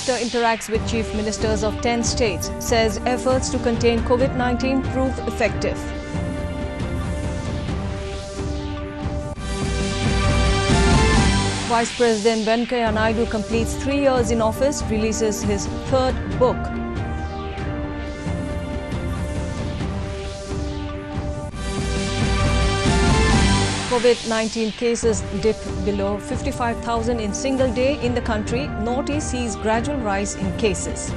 Minister interacts with Chief Ministers of 10 states, says efforts to contain COVID-19 prove effective. Vice President Venkaiah Naidu completes 3 years in office, releases his third book. COVID-19 cases dip below 55,000 in single day in the country. Northeast sees gradual rise in cases.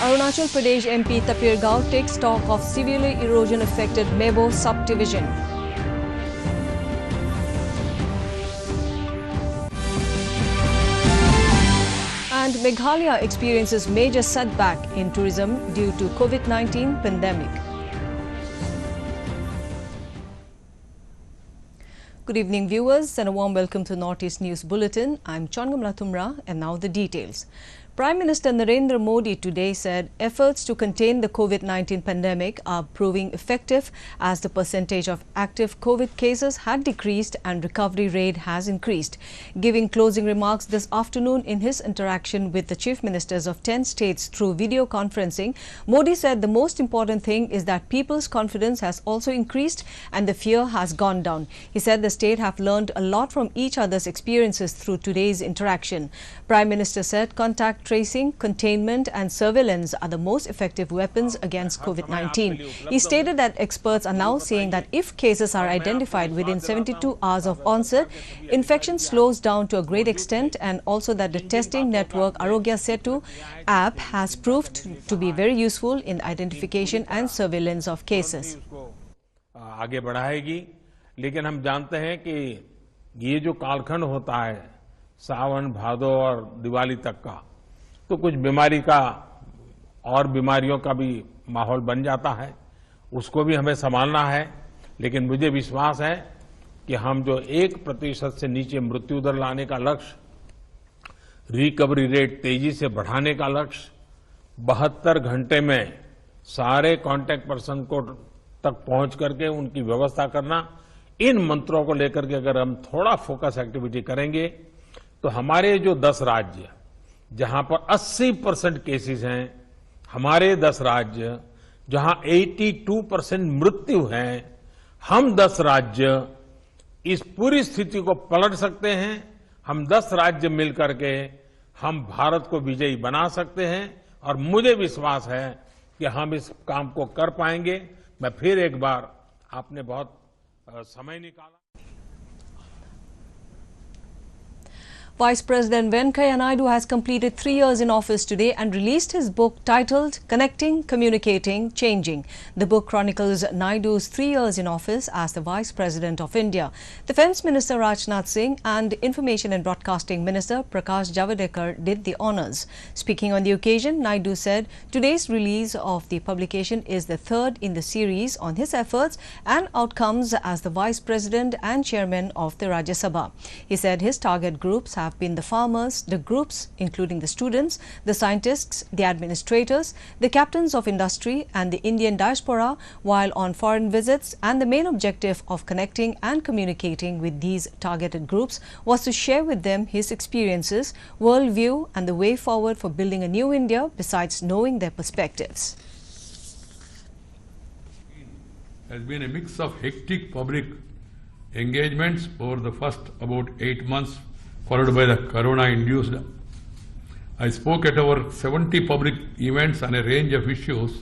Arunachal Pradesh MP Tapir Gao takes stock of severely erosion-affected Mebo subdivision. And Meghalaya experiences major setback in tourism due to COVID-19 pandemic. Good evening, viewers, and a warm welcome to Northeast News Bulletin. I'm Chongamla Tumra, and now the details. Prime Minister Narendra Modi today said efforts to contain the COVID-19 pandemic are proving effective as the percentage of active COVID cases had decreased and recovery rate has increased. Giving closing remarks this afternoon in his interaction with the Chief Ministers of 10 states through video conferencing, Modi said the most important thing is that people's confidence has also increased and the fear has gone down. He said the state have learned a lot from each other's experiences through today's interaction. Prime Minister said contact tracing, containment and surveillance are the most effective weapons against COVID-19. He stated that experts are now saying that if cases are identified within 72 hours of onset, infection slows down to a great extent, and also that the testing network Arogya Setu app has proved to be very useful in identification and surveillance of cases. आगे बढ़ाएगी, लेकिन हम जानते हैं कि ये जो कालखंड होता है सावन भादो और दिवाली तक का, तो कुछ बीमारी का और बीमारियों का भी माहौल बन जाता है, उसको भी हमें संभालना है। लेकिन मुझे विश्वास है कि हम जो 1% से नीचे मृत्यु दर लाने का लक्ष्य, रिकवरी रेट तेजी से बढ़ाने का लक्ष्य, 72 घंटे में सारे कांटेक्ट पर्सन को तक पहुंच करके उनकी व्यवस्था करना, इन मंत्रों को लेकर के अगर हम थोड़ा फोकस एक्टिविटी करेंगे तो हमारे जो 10 राज्य जहां पर 80% केसेस हैं, हमारे 10 राज्य जहां 82% मृत्यु हैं, हम 10 राज्य इस पूरी स्थिति को पलट सकते हैं। हम 10 राज्य मिलकर के हम भारत को विजयी बना सकते हैं और मुझे विश्वास है कि हम इस काम को कर पाएंगे। मैं फिर एक बार, आपने बहुत समय निकाला। Vice President Venkaiah Naidu has completed 3 years in office today and released his book titled Connecting, Communicating, Changing. The book chronicles Naidu's 3 years in office as the Vice President of India. Defence Minister Rajnath Singh and Information and Broadcasting Minister Prakash Javadekar did the honours. Speaking on the occasion, Naidu said today's release of the publication is the third in the series on his efforts and outcomes as the Vice President and Chairman of the Rajya Sabha. He said his target groups have been the farmers, the groups including the students, the scientists, the administrators, the captains of industry and the Indian diaspora while on foreign visits, and the main objective of connecting and communicating with these targeted groups was to share with them his experiences, worldview and the way forward for building a new India besides knowing their perspectives. Has been a mix of hectic public engagements over the first about 8 months, followed by the corona-induced. I spoke at over 70 public events on a range of issues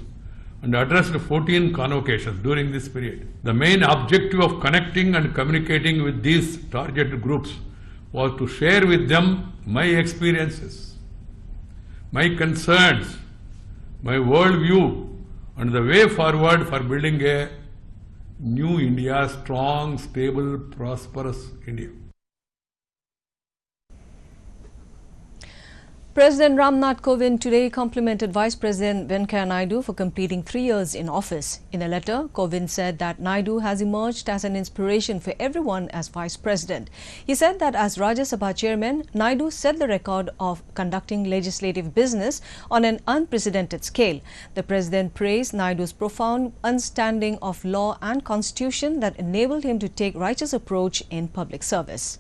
and addressed 14 convocations during this period. The main objective of connecting and communicating with these targeted groups was to share with them my experiences, my concerns, my worldview, and the way forward for building a new India, strong, stable, prosperous India. President Ramnath Kovind today complimented Vice President Venkaiah Naidu for completing 3 years in office. In a letter, Kovind said that Naidu has emerged as an inspiration for everyone as Vice President. He said that as Rajya Sabha Chairman, Naidu set the record of conducting legislative business on an unprecedented scale. The President praised Naidu's profound understanding of law and constitution that enabled him to take righteous approach in public service.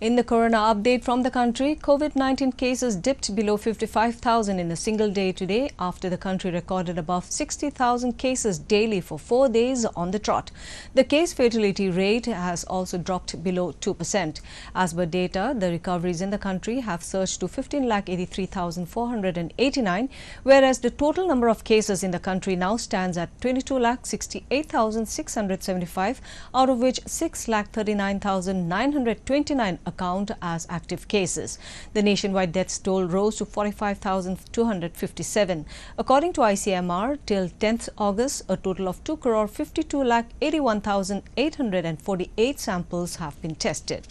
In the corona update from the country, COVID-19 cases dipped below 55,000 in a single day today after the country recorded above 60,000 cases daily for 4 days on the trot. The case fatality rate has also dropped below 2%. As per data, the recoveries in the country have surged to 15,83,489, whereas the total number of cases in the country now stands at 22,68,675, out of which 6,39,929 account as active cases. The nationwide death toll rose to 45,257. According to ICMR, till 10th August, a total of 2,52,81,848 samples have been tested.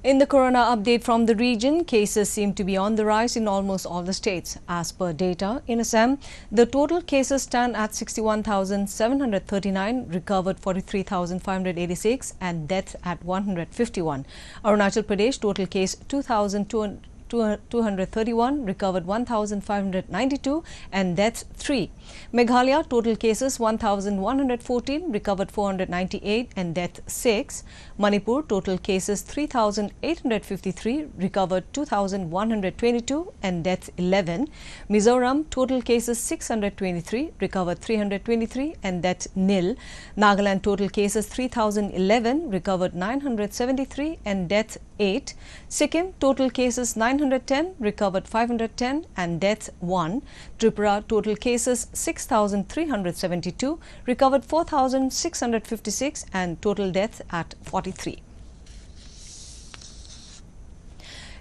In the corona update from the region, cases seem to be on the rise in almost all the states. As per data in Assam, the total cases stand at 61,739, recovered 43,586 and death at 151. Arunachal Pradesh, total case 2,231, recovered 1,592 and deaths 3. Meghalaya, total cases 1,114, recovered 498 and death 6. Manipur, total cases 3,853, recovered 2,122 and death 11. Mizoram, total cases 623, recovered 323 and death nil. Nagaland, total cases 3,011, recovered 973 and death 8. Sikkim, total cases 910, recovered 510 and death 1. Tripura, total cases 6,372, recovered 4,656 and total death at 43.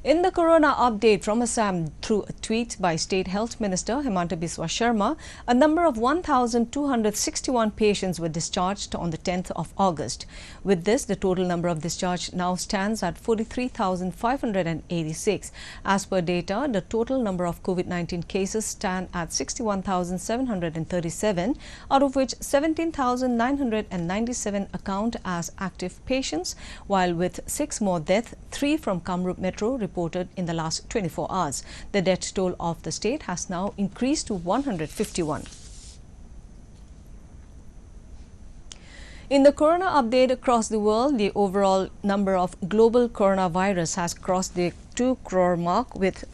In the corona update from Assam through a tweet by State Health Minister Himanta Biswa Sharma, a number of 1,261 patients were discharged on the 10th of August. With this, the total number of discharged now stands at 43,586. As per data, the total number of COVID-19 cases stand at 61,737, out of which 17,997 account as active patients, while with 6 more deaths, 3 from Kamrup Metro reported in the last 24 hours. The death toll of the state has now increased to 151. In the corona update across the world, the overall number of global coronavirus has crossed the 2 crore mark with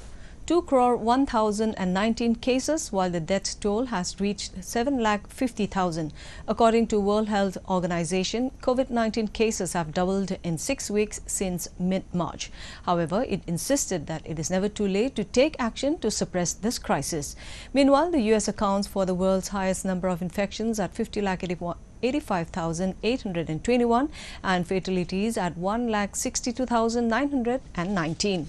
2,1,019 cases, while the death toll has reached 7,50,000. According to World Health Organization, COVID-19 cases have doubled in 6 weeks since mid-March. However, it insisted that it is never too late to take action to suppress this crisis. Meanwhile, the US accounts for the world's highest number of infections at 85,821 and fatalities at 1,62,919.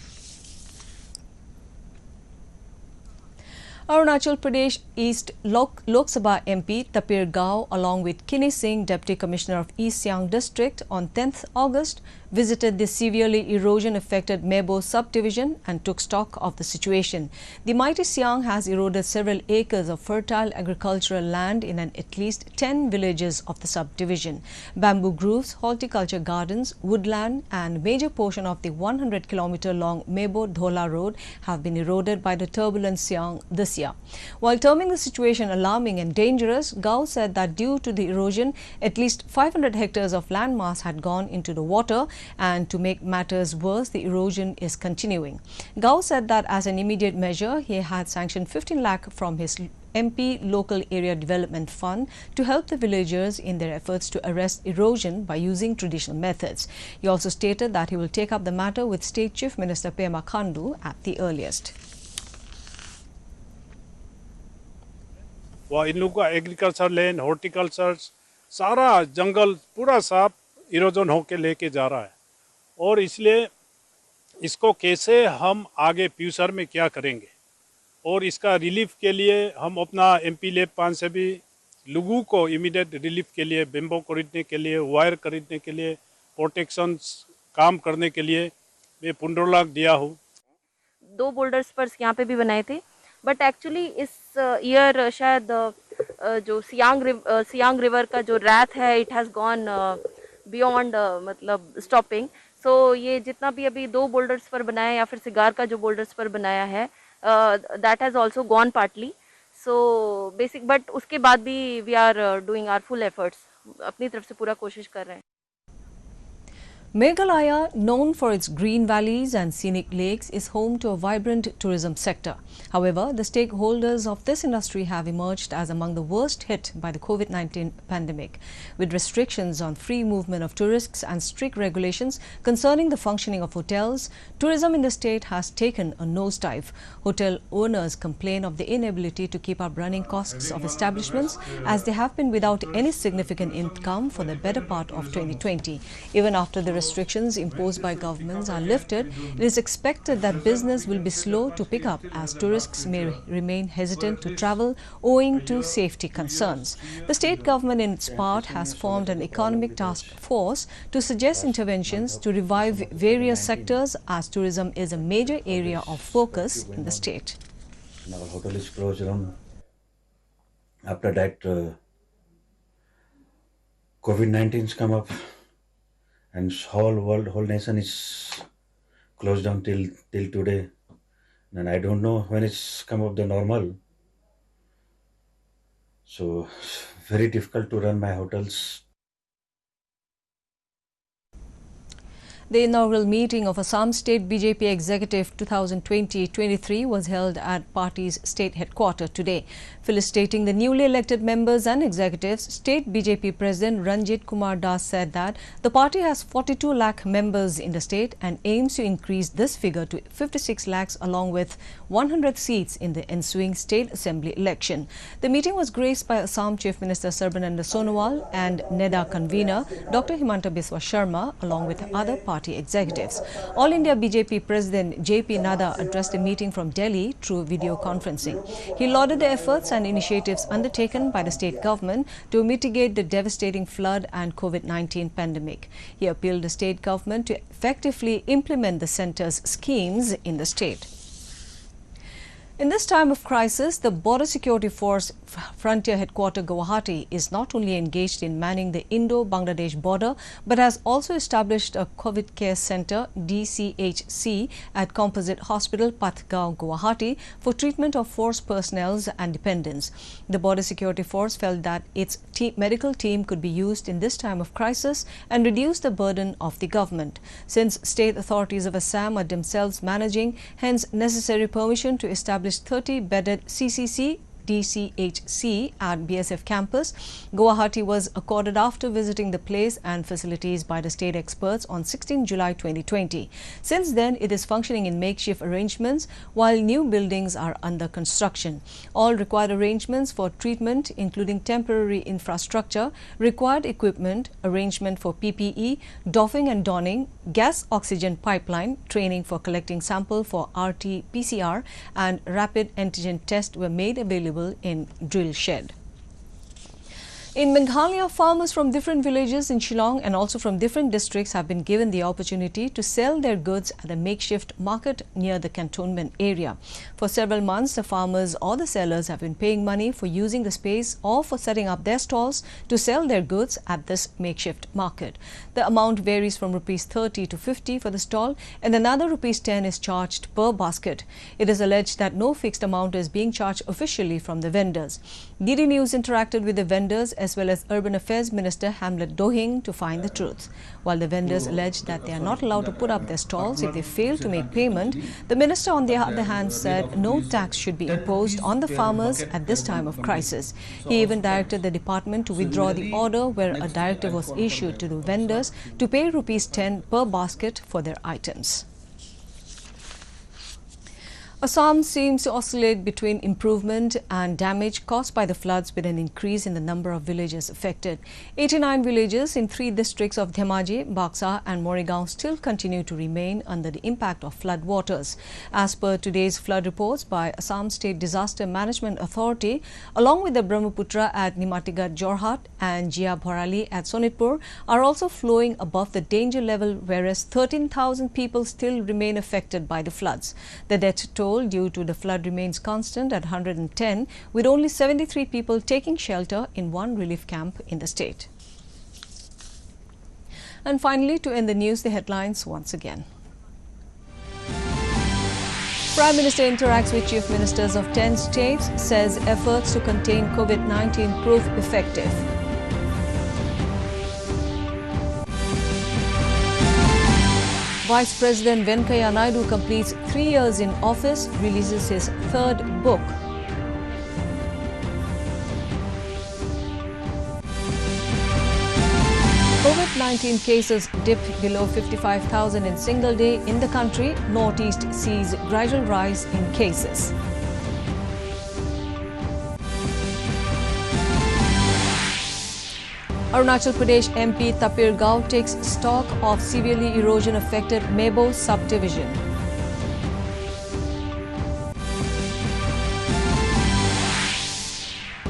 Arunachal Pradesh East Lok Sabha MP Tapir Gao, along with Kini Singh, Deputy Commissioner of East Siang District, on 10th August, visited the severely erosion-affected Mebo subdivision and took stock of the situation. The mighty Siang has eroded several acres of fertile agricultural land in at least 10 villages of the subdivision. Bamboo groves, horticulture gardens, woodland and major portion of the 100-kilometer-long Mebo-Dhola road have been eroded by the turbulent Siang this year. While terming the situation alarming and dangerous, Gao said that due to the erosion, at least 500 hectares of landmass had gone into the water, and to make matters worse, the erosion is continuing. Gao said that as an immediate measure, he had sanctioned 15 lakh from his MP Local Area Development Fund to help the villagers in their efforts to arrest erosion by using traditional methods. He also stated that he will take up the matter with State Chief Minister Pema Khandu at the earliest. वह इन लोगों का agriculture land, horticulture, सारा जंगल पूरा साफ erosion होके लेके जा रहा है और इसलिए इसको कैसे हम आगे फ्यूचर में क्या करेंगे और इसका रिलीफ के लिए हम अपना MP लैब पान से भी लोगों को इमीडिएट रिलीफ के लिए बेम्बो खरीदने के लिए, वायर खरीदने के लिए, प्रोटेक्शन काम करने के लिए मैं 15 लाख दिया हूँ। 2 बोल्डर्स पर यहाँ पे भी बनाए थे, बट एक्चुअली इस ईयर शायद जो सियांग रिवर का जो रैथ है, इट हैज़ गॉन बियॉन्ड मतलब स्टॉपिंग. सो ये जितना भी अभी 2 बोल्डर्स पर बनाया या फिर सिगार का जो बोल्डर्स पर बनाया है, that has also gone partly. So basic, but उसके बाद भी we are doing our full efforts अपनी तरफ से पूरा कोशिश कर रहे हैं। Meghalaya, known for its green valleys and scenic lakes, is home to a vibrant tourism sector. However, the stakeholders of this industry have emerged as among the worst hit by the COVID-19 pandemic. With restrictions on free movement of tourists and strict regulations concerning the functioning of hotels, tourism in the state has taken a nosedive. Hotel owners complain of the inability to keep up running costs of establishments, as they have been without any significant income for the better part of 2020. Even after the restrictions imposed by governments are lifted, it is expected that business will be slow to pick up, as tourists may remain hesitant to travel owing to safety concerns. The state government, in its part, has formed an economic task force to suggest interventions to revive various sectors, as tourism is a major area of focus in the state. Our hotel is closed down. After that, COVID-19's come up, and whole world, whole nation is closed down till today. And I don't know when it's come up the normal. So very difficult to run my hotels. The inaugural meeting of Assam State BJP Executive 2020-23 was held at party's state headquarters today. Felicitating the newly elected members and executives, State BJP President Ranjit Kumar Das said that the party has 42 lakh members in the state and aims to increase this figure to 56 lakhs along with 100 seats in the ensuing state assembly election. The meeting was graced by Assam Chief Minister Sarbananda Sonowal and NEDA convener Dr. Himanta Biswa Sharma along with other party executives. All India BJP President JP Nadda addressed a meeting from Delhi through video conferencing. He lauded the efforts and initiatives undertaken by the state government to mitigate the devastating flood and COVID-19 pandemic. He appealed the state government to effectively implement the centre's schemes in the state. In this time of crisis, the Border Security Force Frontier Headquarters Guwahati is not only engaged in manning the Indo-Bangladesh border, but has also established a COVID Care Centre DCHC at Composite Hospital, Pathgaon, Guwahati for treatment of force personnel and dependents. The Border Security Force felt that its medical team could be used in this time of crisis and reduce the burden of the government. Since state authorities of Assam are themselves managing, hence necessary permission to establish 30-bedded CCC DCHC at BSF campus. Guwahati was accorded after visiting the place and facilities by the state experts on 16 July 2020. Since then, it is functioning in makeshift arrangements while new buildings are under construction. All required arrangements for treatment, including temporary infrastructure, required equipment, arrangement for PPE, doffing and donning, gas oxygen pipeline, training for collecting sample for RT-PCR and rapid antigen test were made available in drill shed. In Meghalaya, farmers from different villages in Shillong and also from different districts have been given the opportunity to sell their goods at a makeshift market near the cantonment area. For several months, the farmers or the sellers have been paying money for using the space or for setting up their stalls to sell their goods at this makeshift market. The amount varies from Rs 30 to 50 for the stall, and another Rs 10 is charged per basket. It is alleged that no fixed amount is being charged officially from the vendors. DD News interacted with the vendors as well as Urban Affairs Minister Hamlet Dohing to find the truth. While the vendors allege that they are not allowed to put up their stalls if they fail to make payment, the minister on the other hand said no tax should be imposed on the farmers at this time of crisis. He even directed the department to withdraw the order where a directive was issued to the vendors to pay Rs 10 per basket for their items. Assam seems to oscillate between improvement and damage caused by the floods, with an increase in the number of villages affected. 89 villages in 3 districts of Dhemaji, Baksa and Moregaon still continue to remain under the impact of flood waters. As per today's flood reports by Assam State Disaster Management Authority, along with the Brahmaputra at Nimatigarh, Jorhat and Jia Bharali at Sonitpur are also flowing above the danger level, whereas 13,000 people still remain affected by the floods. The death toll due to the flood remains constant at 110, with only 73 people taking shelter in one relief camp in the state. And finally, to end the news, the headlines once again. Prime Minister interacts with Chief Ministers of 10 states, says efforts to contain COVID-19 prove effective. Vice President Venkaiah Naidu completes 3 years in office, releases his third book. COVID-19 cases dipped below 55,000 in single day in the country. Northeast sees gradual rise in cases. Arunachal Pradesh MP Tapir Gao takes stock of severely erosion-affected Mebo subdivision.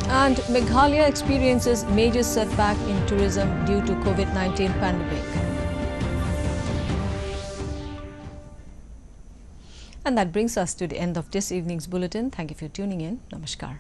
And Meghalaya experiences major setback in tourism due to COVID-19 pandemic. And that brings us to the end of this evening's bulletin. Thank you for tuning in. Namaskar.